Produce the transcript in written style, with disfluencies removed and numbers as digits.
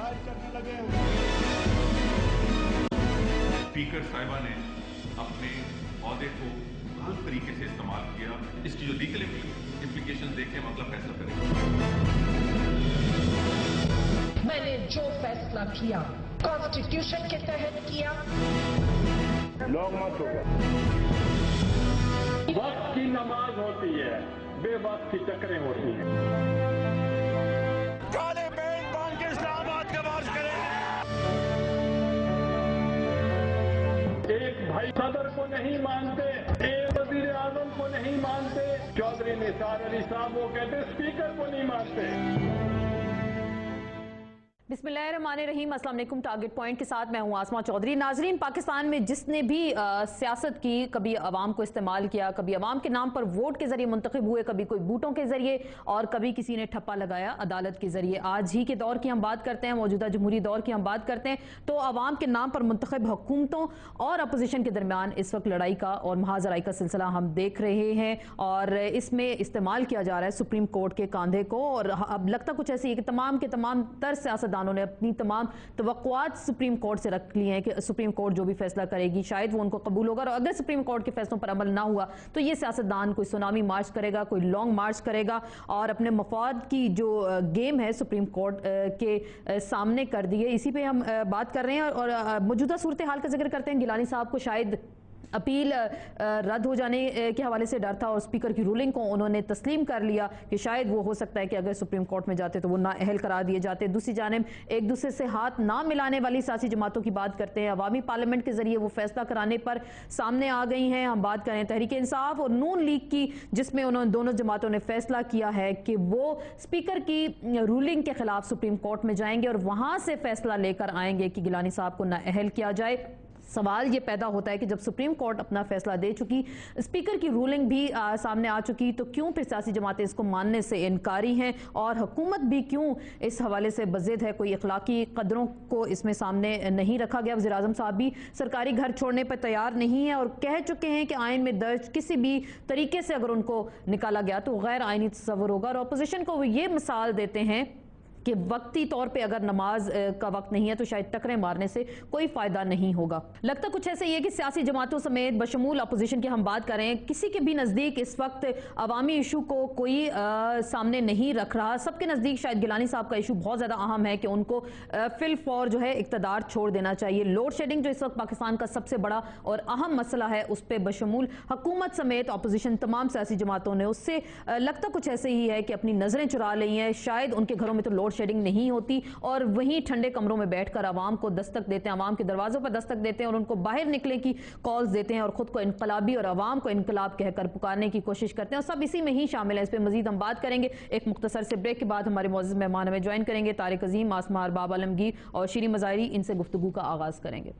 जाहिर करने लगे। स्पीकर साहिबा ने अपने ओहदे को गलत तरीके से इस्तेमाल किया। इसकी जो लीगल इम्प्लीकेशन देखें हम अगला फैसला करेंगे। मैंने जो फैसला किया कॉन्स्टिट्यूशन के तहत किया। लोग मत होगा। वक्त की नमाज होती है, बेवक्त की चक्करें होती हैं। काले बेल्ट बांध के इस्लामाबाद का मार्च करेंगे। एक भाई सदर को नहीं मानते, एक वजीर आजम को नहीं मानते, चौधरी निसार अली साहब वो कहते स्पीकर को नहीं मानते। बिस्मिल्लाहिर्रहमानिर्रहीम। अस्सलाम वालेकुम। टारगेट पॉइंट के साथ मैं हूं आसमा चौधरी। नाजरीन, पाकिस्तान में जिसने भी सियासत की, कभी अवाम को इस्तेमाल किया, कभी अवाम के नाम पर वोट के जरिए मुंतखब हुए, कभी कोई बूटों के जरिए और कभी किसी ने ठप्पा लगाया अदालत के जरिए। आज ही के दौर की हम बात करते हैं, मौजूदा जमहूरी दौर की हम बात करते हैं, तो अवाम के नाम पर मुंतखब हुकूमतों और अपोजिशन के दरमियान इस वक्त लड़ाई का और महाजराई का सिलसिला हम देख रहे हैं और इसमें इस्तेमाल किया जा रहा है सुप्रीम कोर्ट के कांधे को। और अब लगता कुछ ऐसी है कि तमाम के तमाम तर सियासतदानों ने अपनी तमाम तवक्कुआत सुप्रीम कोर्ट से रख ली हैं कि सुप्रीम कोर्ट जो भी फैसला करेगी शायद वो उनको कबूल होगा। और अगर सुप्रीम कोर्ट के फैसलों पर अमल ना हुआ तो ये सियासतदान कोई सुनामी मार्च करेगा, कोई लॉन्ग मार्च करेगा और अपने मफाद की जो गेम है सुप्रीम कोर्ट के सामने कर दी है। इसी पे हम बात कर रहे हैं और मौजूदा सूरत हाल का जिक्र करते हैं। गिलानी साहब को शायद अपील रद्द हो जाने के हवाले से डर था और स्पीकर की रूलिंग को उन्होंने तस्लीम कर लिया कि शायद वो हो सकता है कि अगर सुप्रीम कोर्ट में जाते तो वो नाअहल करार दिए जाते। दूसरी जानिब एक दूसरे से हाथ ना मिलाने वाली सियासी जमातों की बात करते हैं। अवामी पार्लियामेंट के जरिए वो फैसला कराने पर सामने आ गई हैं। हम बात करें तहरीक इंसाफ और नून लीग की, जिसमें उन्होंने दोनों जमातों ने फैसला किया है कि वो स्पीकर की रूलिंग के खिलाफ सुप्रीम कोर्ट में जाएंगे और वहां से फैसला लेकर आएंगे कि गिलानी साहब को नाअहल किया जाए। सवाल ये पैदा होता है कि जब सुप्रीम कोर्ट अपना फैसला दे चुकी, स्पीकर की रूलिंग भी सामने आ चुकी, तो क्यों फिर सियासी जमातें इसको मानने से इनकारी हैं और हुकूमत भी क्यों इस हवाले से बज़िद है? कोई अखलाकी कदरों को इसमें सामने नहीं रखा गया। वज़ीर आज़म साहब भी सरकारी घर छोड़ने पर तैयार नहीं है और कह चुके हैं कि आइन में दर्ज किसी भी तरीके से अगर उनको निकाला गया तो गैर आइनी तस्वुर होगा। और अपोजिशन को वो ये मिसाल देते हैं कि वक्ती तौर पे अगर नमाज का वक्त नहीं है तो शायद टकरे मारने से कोई फायदा नहीं होगा। लगता कुछ ऐसे ये कि सियासी जमातों समेत बशमूल अपोजिशन की हम बात करें, किसी के भी नज़दीक इस वक्त अवामी इशू को कोई सामने नहीं रख रहा। सबके नज़दीक शायद गिलानी साहब का इशू बहुत ज़्यादा अहम है कि उनको फिल फॉर जो है इक़्तिदार छोड़ देना चाहिए। लोड शेडिंग जो इस वक्त पाकिस्तान का सबसे बड़ा और अहम मसला है, उस पर बशमूल हुकूमत समेत अपोजिशन तमाम सियासी जमातों ने उससे लगता कुछ ऐसे ही है कि अपनी नज़रें चुरा ली हैं। शायद उनके घरों में तो लोड शेडिंग नहीं होती और वहीं ठंडे कमरों में बैठकर आवाम को दस्तक देते हैं, आवाम के दरवाजों पर दस्तक देते हैं और उनको बाहर निकलने की कॉल्स देते हैं और खुद को इनकलाबी और आवाम को इनकलाब कहकर पुकारने की कोशिश करते हैं और सब इसी में ही शामिल है। इस पर मजीद हम बात करेंगे। एक मुख्तसर से ब्रेक के बाद हमारे मौजूद मेहमान हमें ज्वाइन करेंगे। तारिक अजीम, आसमा अरबाब आलमगीर और शीरी मज़ाहरी, इनसे गुफ्तगू का आगाज करेंगे।